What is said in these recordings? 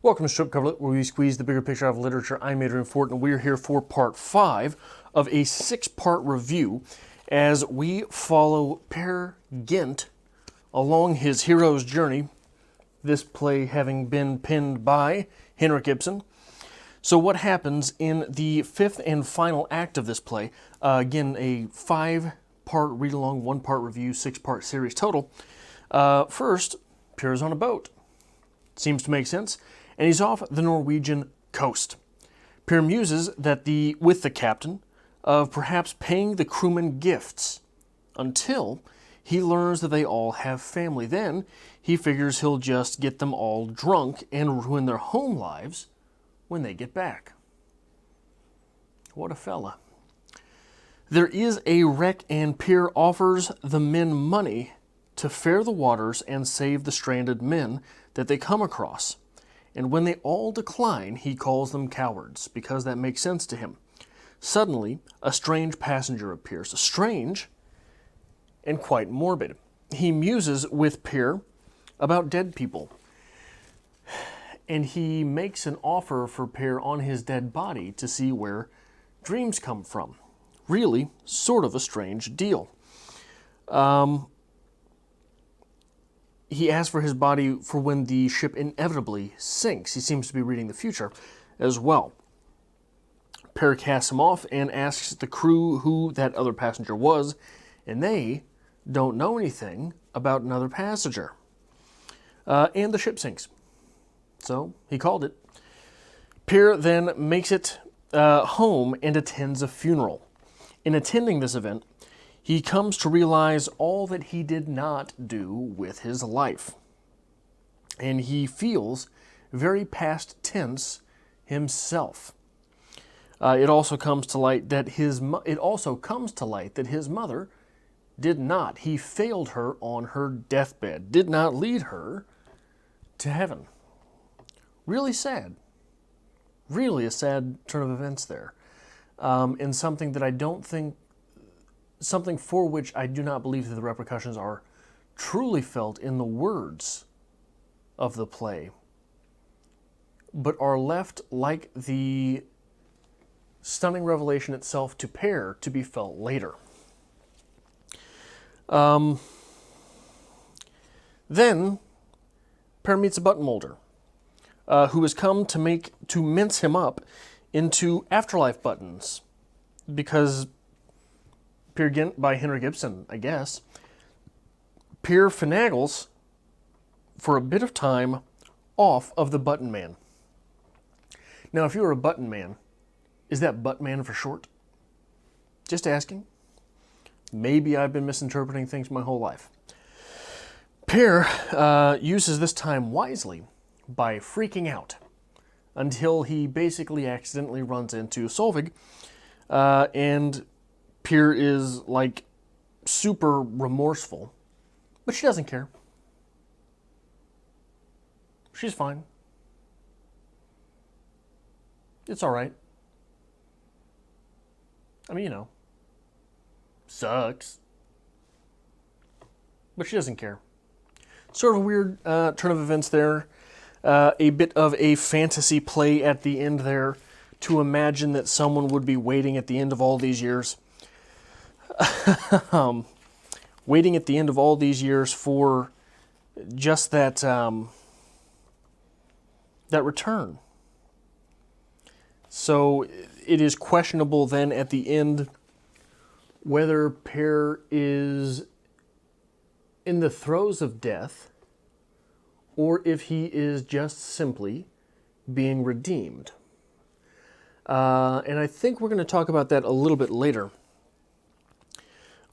Welcome to Strip Coverlet, where we squeeze the bigger picture out of literature. I'm Adrian Fort, and we're here for part 5 of a 6-part review as we follow Per Gynt along his hero's journey, this play having been penned by Henrik Ibsen. So what happens in the 5th and final act of this play, again, a 5-part read-along, 1-part review, 6-part series total. First, Per is on a boat. Seems to make sense. And he's off the Norwegian coast. Per muses that with the captain of perhaps paying the crewmen gifts until he learns that they all have family. Then he figures he'll just get them all drunk and ruin their home lives when they get back. What a fella. There is a wreck, and Per offers the men money to fare the waters and save the stranded men that they come across. And when they all decline, he calls them cowards, because that makes sense to him. Suddenly, a strange passenger appears. Strange and quite morbid. He muses with Per about dead people. And he makes an offer for Per on his dead body to see where dreams come from. Really, sort of a strange deal. He asks for his body for when the ship inevitably sinks. He seems to be reading the future as well. Per casts him off and asks the crew who that other passenger was, and they don't know anything about another passenger. And the ship sinks. So he called it. Per then makes it home and attends a funeral. In attending this event, he comes to realize all that he did not do with his life. And he feels very past tense himself. It also comes to light that his mother did not. He failed her on her deathbed, did not lead her to heaven. Really sad. Really a sad turn of events there. And something that I don't think something for which I do not believe that the repercussions are truly felt in the words of the play, but are left like the stunning revelation itself to Per to be felt later. Then Per meets a button molder who has come to mince him up into afterlife buttons, because Per Gynt by Henrik Ibsen, I guess. Per finagles for a bit of time off of the button man. Now, if you were a button man, is that butt man for short? Just asking. Maybe I've been misinterpreting things my whole life. Per uses this time wisely by freaking out until he basically accidentally runs into Solveig, and Per is like super remorseful, but she doesn't care. She's fine. It's all right. I mean, sucks, but she doesn't care. Sort of a weird turn of events there. A bit of a fantasy play at the end there, to imagine that someone would be waiting at the end of all these years. Waiting at the end of all these years for just that that return. So it is questionable then at the end whether Per is in the throes of death or if he is just simply being redeemed. And I think we're going to talk about that a little bit later.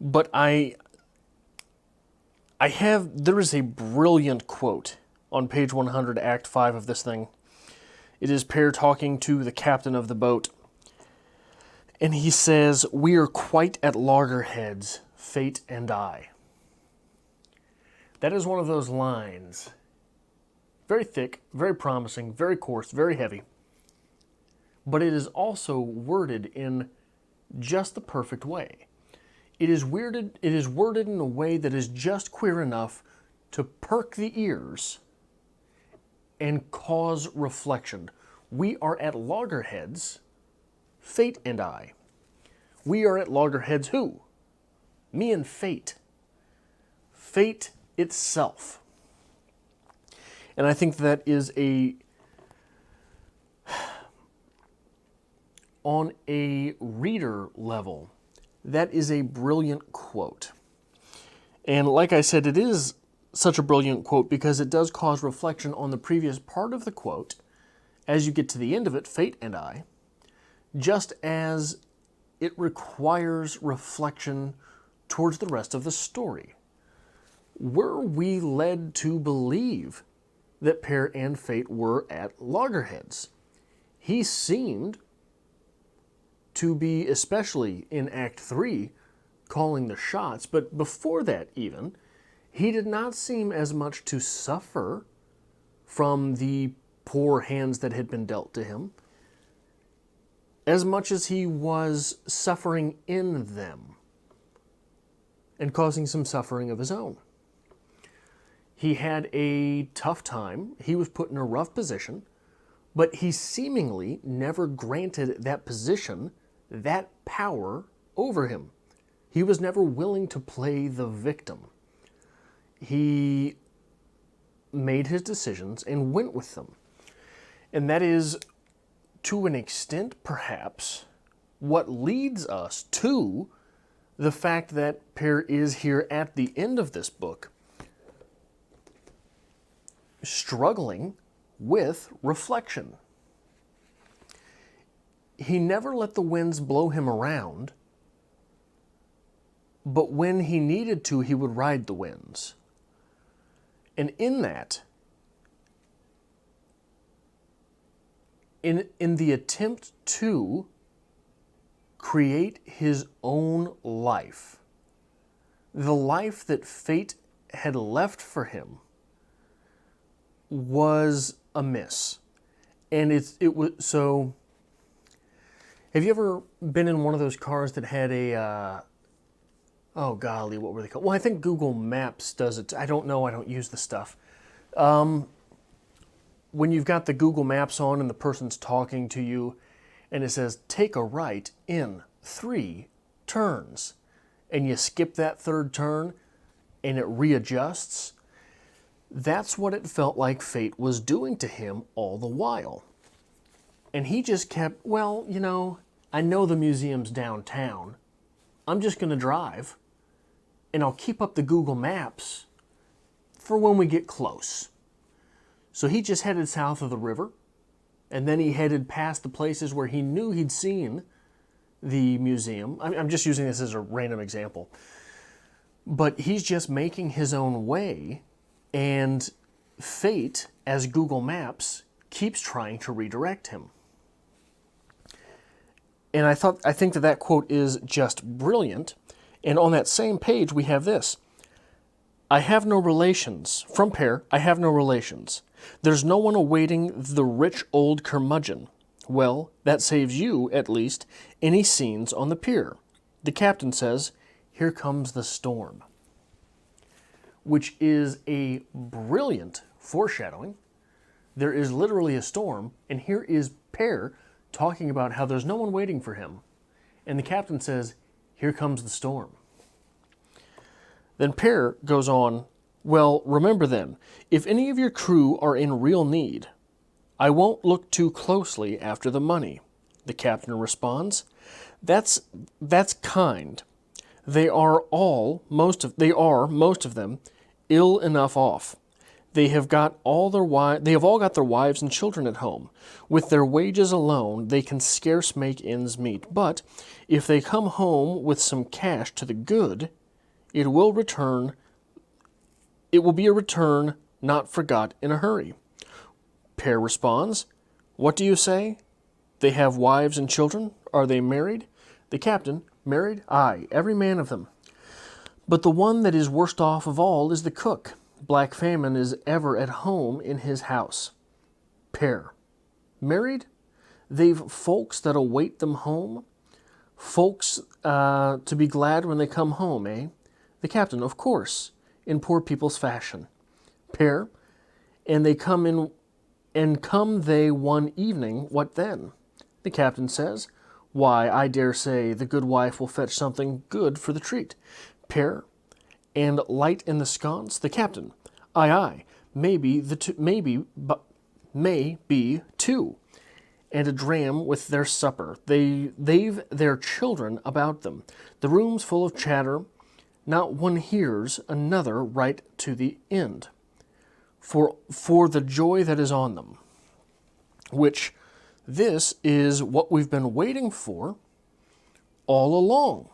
But there is a brilliant quote on page 100, Act 5 of this thing. It is Per talking to the captain of the boat. And he says, "We are quite at loggerheads, fate and I." That is one of those lines. Very thick, very promising, very coarse, very heavy. But it is also worded in just the perfect way. It is worded in a way that is just queer enough to perk the ears and cause reflection. We are at loggerheads, fate and I. We are at loggerheads who? Me and fate. Fate itself. And I think that is on a reader level, that is a brilliant quote. And like I said, it is such a brilliant quote because it does cause reflection on the previous part of the quote as you get to the end of it, fate and I, just as it requires reflection towards the rest of the story. Were we led to believe that Per and Fate were at loggerheads? He seemed to be, especially in Act 3, calling the shots, but before that even, he did not seem as much to suffer from the poor hands that had been dealt to him, as much as he was suffering in them and causing some suffering of his own. He had a tough time. He was put in a rough position, but he seemingly never granted that position that power over him. He was never willing to play the victim. He made his decisions and went with them. And that is, to an extent, perhaps, what leads us to the fact that Per is here at the end of this book, struggling with reflection. He never let the winds blow him around, but when he needed to, he would ride the winds. And in that, in the attempt to create his own life, the life that fate had left for him was amiss. And it was so. Have you ever been in one of those cars that had a oh golly, what were they called? Well, I think Google Maps does it. I don't know. I don't use the stuff. When you've got the Google Maps on and the person's talking to you, and it says take a right in 3 turns, and you skip that third turn, and it readjusts. That's what it felt like fate was doing to him all the while. And he just kept, well, you know, I know the museum's downtown. I'm just going to drive, and I'll keep up the Google Maps for when we get close. So he just headed south of the river, and then he headed past the places where he knew he'd seen the museum. I'm just using this as a random example. But he's just making his own way, and fate, as Google Maps, keeps trying to redirect him. And I think that quote is just brilliant. And on that same page, we have this. I have no relations. From Per, I have no relations. There's no one awaiting the rich old curmudgeon. Well, that saves you, at least, any scenes on the pier. The captain says, here comes the storm. Which is a brilliant foreshadowing. There is literally a storm, and here is Per talking about how there's no one waiting for him. And the captain says, here comes the storm. Then Per goes on, well, remember then, if any of your crew are in real need, I won't look too closely after the money. The captain responds, that's kind. They are most of them, ill enough off. They have all got their wives and children at home. With their wages alone, they can scarce make ends meet. But if they come home with some cash to the good, it will be a return not forgot in a hurry. Per responds, what do you say? They have wives and children? Are they married? The captain, married? Aye, every man of them. But the one that is worst off of all is the cook. Black famine is ever at home in his house. Per, married? They've folks that await them home? Folks to be glad when they come home, eh? The captain, of course, in poor people's fashion. Per, and they come in And come they one evening, what then? The captain says, why, I dare say the good wife will fetch something good for the treat. Pear and light in the sconce? The captain, aye, aye, may be two. And a dram with their supper. They've their children about them. The room's full of chatter. Not one hears another right to the end. For the joy that is on them. Which this is what we've been waiting for all along.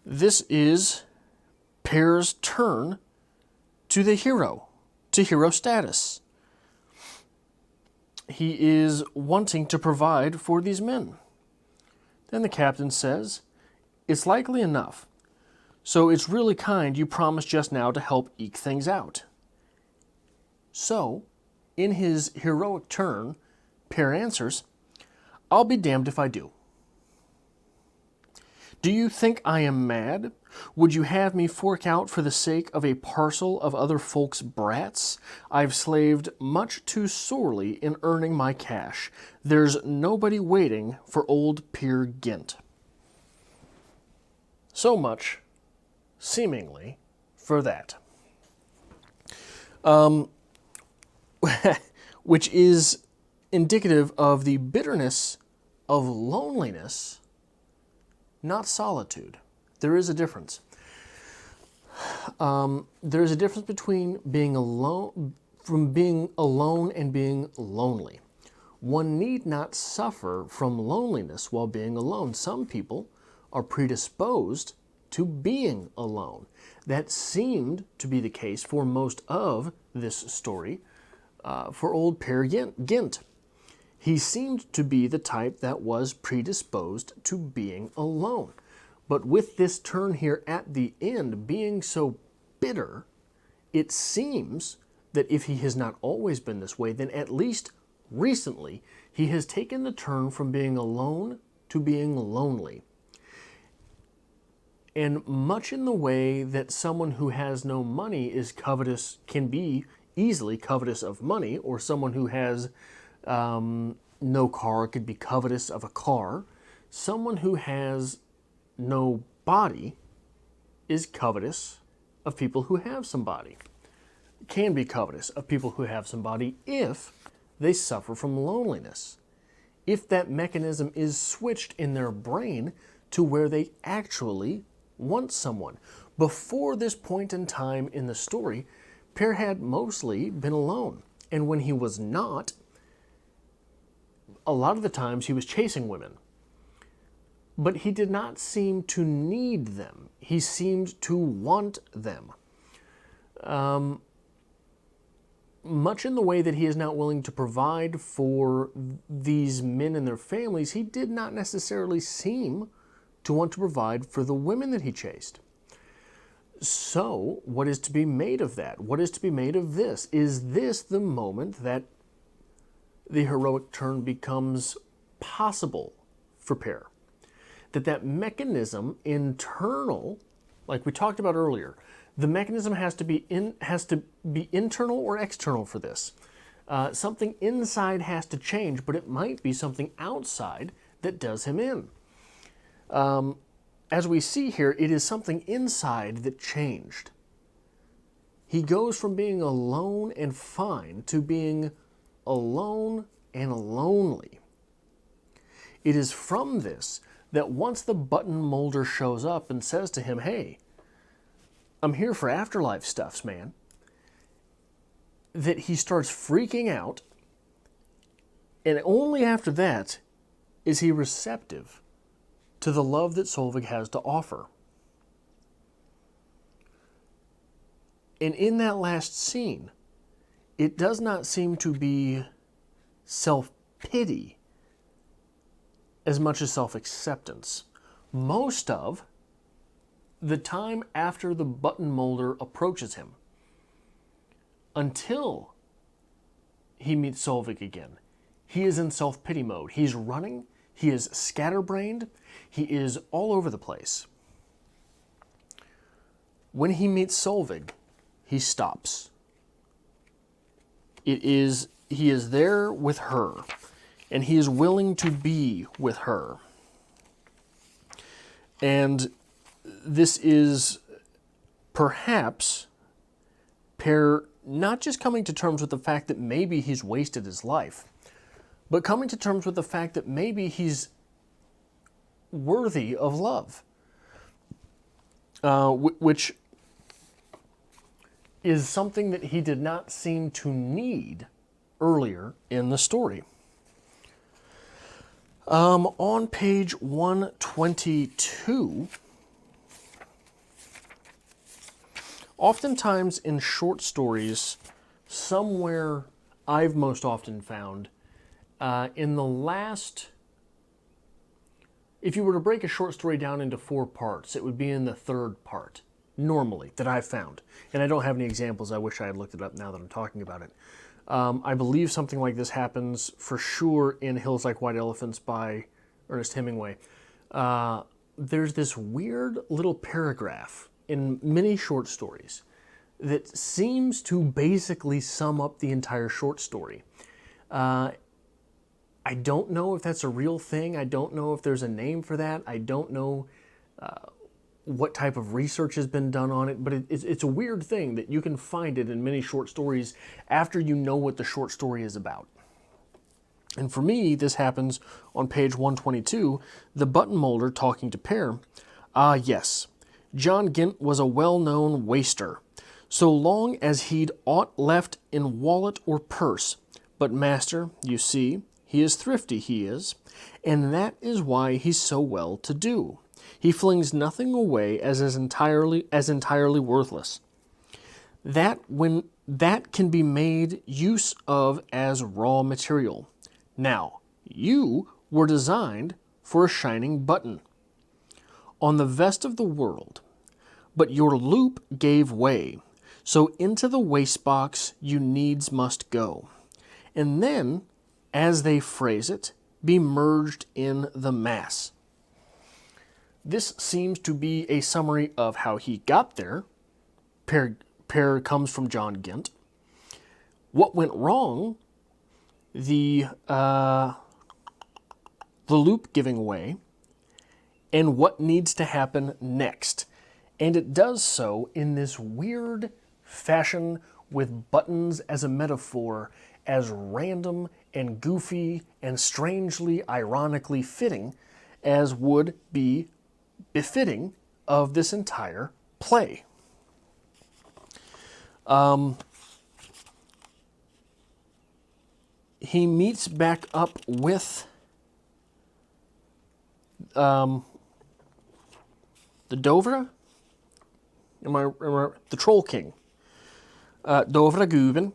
This is Pear's turn to the hero, to hero status. He is wanting to provide for these men. Then the captain says, it's likely enough. So it's really kind you promised just now to help eke things out. So, in his heroic turn, Pear answers, I'll be damned if I do. Do you think I am mad? Would you have me fork out for the sake of a parcel of other folks' brats? I've slaved much too sorely in earning my cash. There's nobody waiting for old Peer Gynt. So much, seemingly, for that. Which is indicative of the bitterness of loneliness, not solitude. There is a difference. There is a difference between being alone, from being alone and being lonely. One need not suffer from loneliness while being alone. Some people are predisposed to being alone. That seemed to be the case for most of this story for old Peer Gynt. He seemed to be the type that was predisposed to being alone. But with this turn here at the end being so bitter, it seems that if he has not always been this way, then at least recently he has taken the turn from being alone to being lonely. And much in the way that someone who has no money is covetous, can be easily covetous of money, or someone who has no car could be covetous of a car. Someone who has no body is covetous of people who have some body. Can be covetous of people who have some body if they suffer from loneliness. If that mechanism is switched in their brain to where they actually want someone. Before this point in time in the story, Pear had mostly been alone. And when he was not, a lot of the times he was chasing women. But he did not seem to need them. He seemed to want them. Much in the way that he is not willing to provide for these men and their families, he did not necessarily seem to want to provide for the women that he chased. So, what is to be made of that? What is to be made of this? Is this the moment that the heroic turn becomes possible for Pear? That mechanism internal, like we talked about earlier, the mechanism has to be internal or external for this. Something inside has to change, but it might be something outside that does him in. As we see here, it is something inside that changed. He goes from being alone and fine to being alone and lonely. It is from this that once the button molder shows up and says to him, hey, I'm here for afterlife stuffs, man, that he starts freaking out, and only after that is he receptive to the love that Solveig has to offer. And in that last scene, it does not seem to be self-pity as much as self-acceptance. Most of the time after the button molder approaches him, until he meets Solveig again, he is in self-pity mode. He's running, he is scatterbrained, he is all over the place. When he meets Solveig, he stops. It is he is there with her, and he is willing to be with her. And this is perhaps Per not just coming to terms with the fact that maybe he's wasted his life, but coming to terms with the fact that maybe he's worthy of love, which is something that he did not seem to need earlier in the story. On page 122, oftentimes in short stories, somewhere I've most often found, in the last, if you were to break a short story down into 4 parts, it would be in the 3rd part, normally, that I've found. And I don't have any examples. I wish I had looked it up now that I'm talking about it. I believe something like this happens for sure in Hills Like White Elephants by Ernest Hemingway. There's this weird little paragraph in many short stories that seems to basically sum up the entire short story. I don't know if that's a real thing. I don't know if there's a name for that. I don't know what type of research has been done on it, but it's a weird thing that you can find it in many short stories after you know what the short story is about. And for me, this happens on page 122, the button molder talking to Per. Ah, yes, John Gynt was a well-known waster, so long as he'd aught left in wallet or purse. But master, you see, he is thrifty, he is, and that is why he's so well-to-do. He flings nothing away as entirely worthless. That can be made use of as raw material. Now, you were designed for a shining button on the vest of the world, but your loop gave way, so into the wastebox you needs must go, and then, as they phrase it, be merged in the mass. This seems to be a summary of how he got there. Per comes from John Gynt. What went wrong, the loop giving away, and what needs to happen next. And it does so in this weird fashion with buttons as a metaphor, as random and goofy and strangely, ironically fitting as would be befitting of this entire play. He meets back up with the Dovra? The Troll King. Dovra Guben.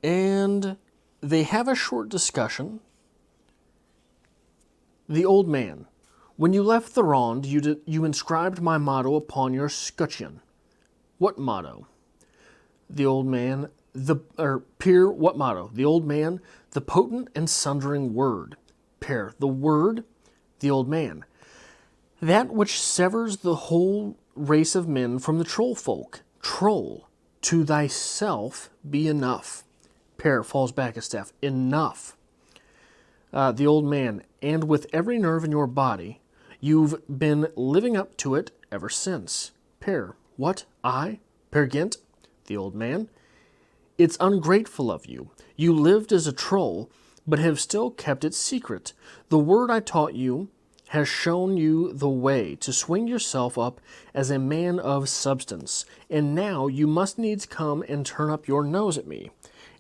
And they have a short discussion. The old man. When you left the Ronde, you inscribed my motto upon your scutcheon. What motto? The old man, Per, what motto? The old man, the potent and sundering word. Per, the word, the old man. That which severs the whole race of men from the troll folk. Troll, to thyself be enough. Per falls back a step. Enough. The old man, and with every nerve in your body, you've been living up to it ever since. Per, what? I? Per Gynt? The old man. It's ungrateful of you. You lived as a troll, but have still kept it secret. The word I taught you has shown you the way to swing yourself up as a man of substance, and now you must needs come and turn up your nose at me.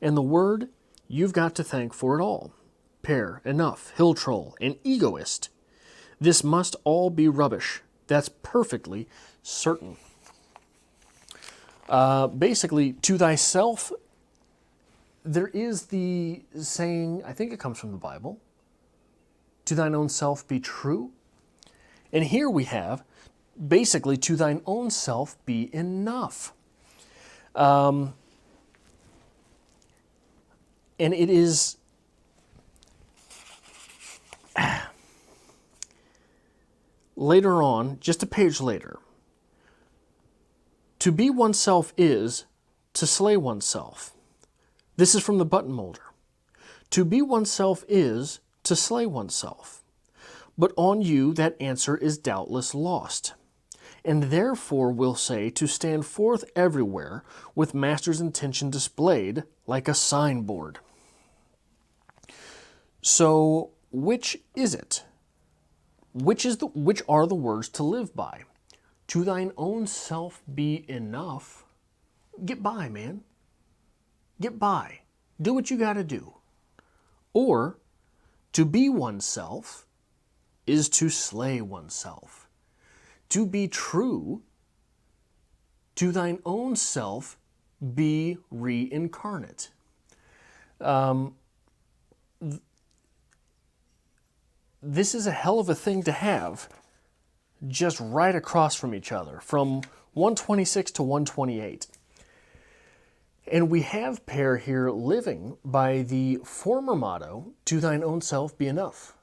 And the word you've got to thank for it all. Per, enough, hill troll, an egoist. This must all be rubbish. That's perfectly certain. Basically, to thyself, there is the saying, I think it comes from the Bible, to thine own self be true. And here we have, basically, to thine own self be enough. And it is later on, just a page later, to be oneself is to slay oneself. This is from the button molder. To be oneself is to slay oneself. But on you that answer is doubtless lost. And therefore will say to stand forth everywhere with master's intention displayed like a signboard. So, which is it? Which are the words to live by? To thine own self be enough. Get by, man. Get by. Do what you gotta do. Or, to be oneself is to slay oneself. To be true, to thine own self be reincarnate. This is a hell of a thing to have just right across from each other, from 126 to 128. And we have Per here living by the former motto, to thine own self be enough.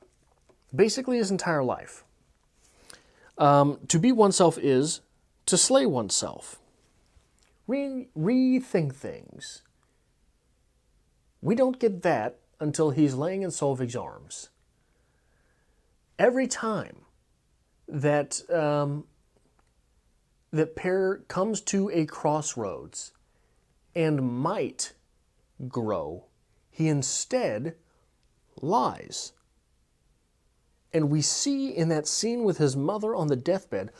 Basically his entire life. To be oneself is to slay oneself. Rethink things. We don't get that until he's laying in Solveig's arms. Every time that Per comes to a crossroads and might grow, he instead lies. And we see in that scene with his mother on the deathbed,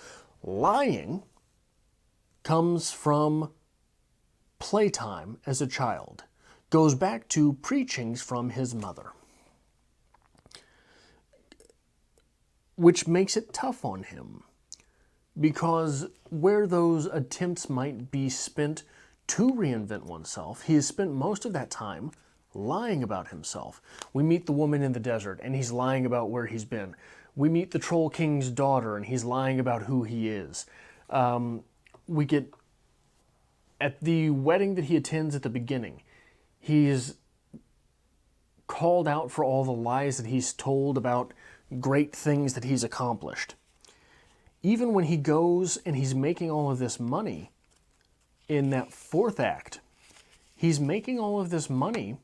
lying comes from playtime as a child, goes back to preachings from his mother, which makes it tough on him, because where those attempts might be spent to reinvent oneself, he has spent most of that time lying about himself. We meet the woman in the desert, and he's lying about where he's been. We meet the Troll King's daughter, and he's lying about who he is. We get, at the wedding that he attends at the beginning, he's called out for all the lies that he's told about great things that he's accomplished. Even when he goes and he's making all of this money in that fourth act, he's making all of this money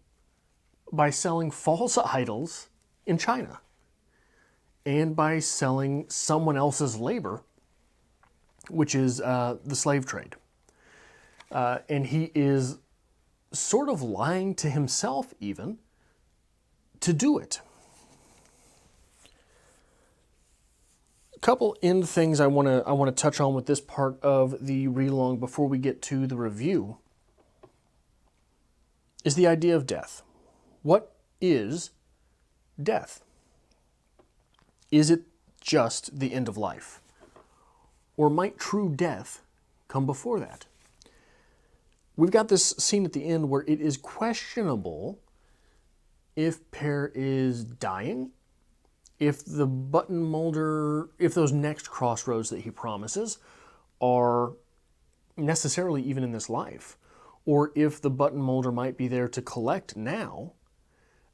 by selling false idols in China and by selling someone else's labor, which is the slave trade. And he is sort of lying to himself even to do it. A couple end things I want to touch on with this part of the read-along before we get to the review is the idea of death. What is death? Is it just the end of life? Or might true death come before that? We've got this scene at the end where it is questionable if Per is dying, if the button molder, if those next crossroads that he promises are necessarily even in this life, or if the button molder might be there to collect now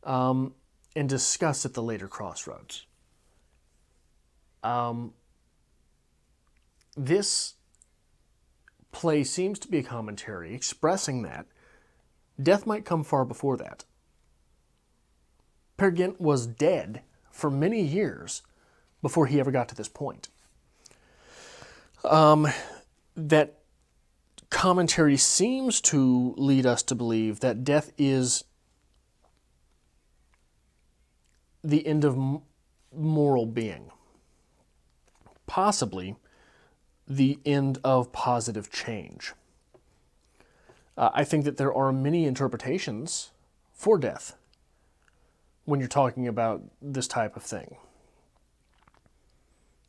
and discuss at the later crossroads. This play seems to be a commentary expressing that death might come far before that. Per Gynt was dead for many years before he ever got to this point. That commentary seems to lead us to believe that death is the end of moral being. Possibly the end of positive change. I think that there are many interpretations for death when you're talking about this type of thing.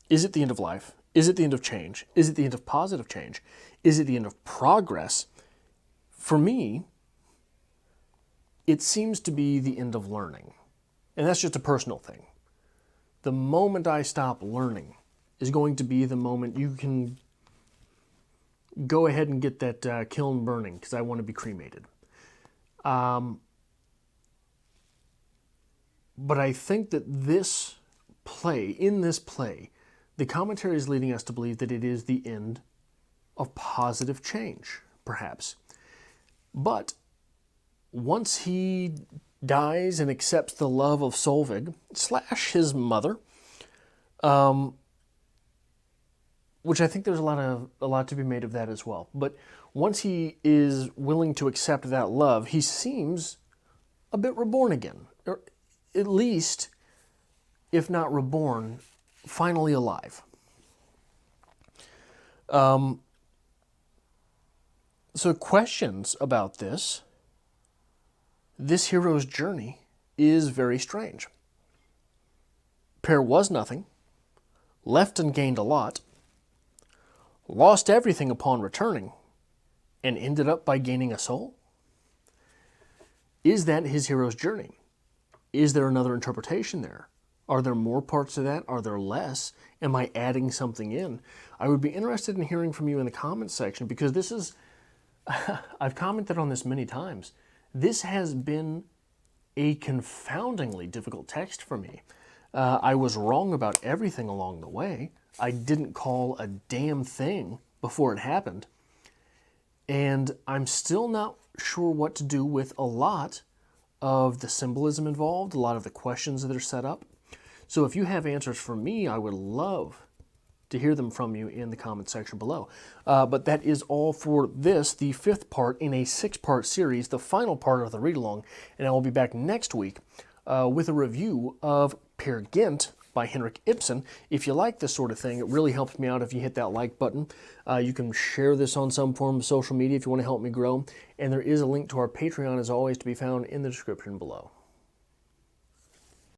Is it the end of life? Is it the end of change? Is it the end of positive change? Is it the end of progress? For me, it seems to be the end of learning. And that's just a personal thing. The moment I stop learning is going to be the moment you can go ahead and get that kiln burning because I want to be cremated. But I think that in this play, the commentary is leading us to believe that it is the end of positive change, perhaps. But once he dies and accepts the love of Solveig / his mother, which I think there's a lot to be made of that as well. But once he is willing to accept that love, he seems a bit reborn again, or at least, if not reborn, finally alive. So questions about this hero's journey is very strange. Per was nothing, left and gained a lot, lost everything upon returning, and ended up by gaining a soul? Is that his hero's journey? Is there another interpretation there? Are there more parts to that? Are there less? Am I adding something in? I would be interested in hearing from you in the comments section, because this is, I've commented on this many times. This has been a confoundingly difficult text for me. I was wrong about everything along the way. I didn't call a damn thing before it happened. And I'm still not sure what to do with a lot of the symbolism involved, a lot of the questions that are set up. So if you have answers for me, I would love to hear them from you in the comment section below. But that is all for this, the 5th part in a 6-part series, the final part of the read-along. And I will be back next week with a review of Per Gynt by Henrik Ibsen. If you like this sort of thing, it really helps me out if you hit that like button. You can share this on some form of social media if you want to help me grow. And there is a link to our Patreon, as always, to be found in the description below.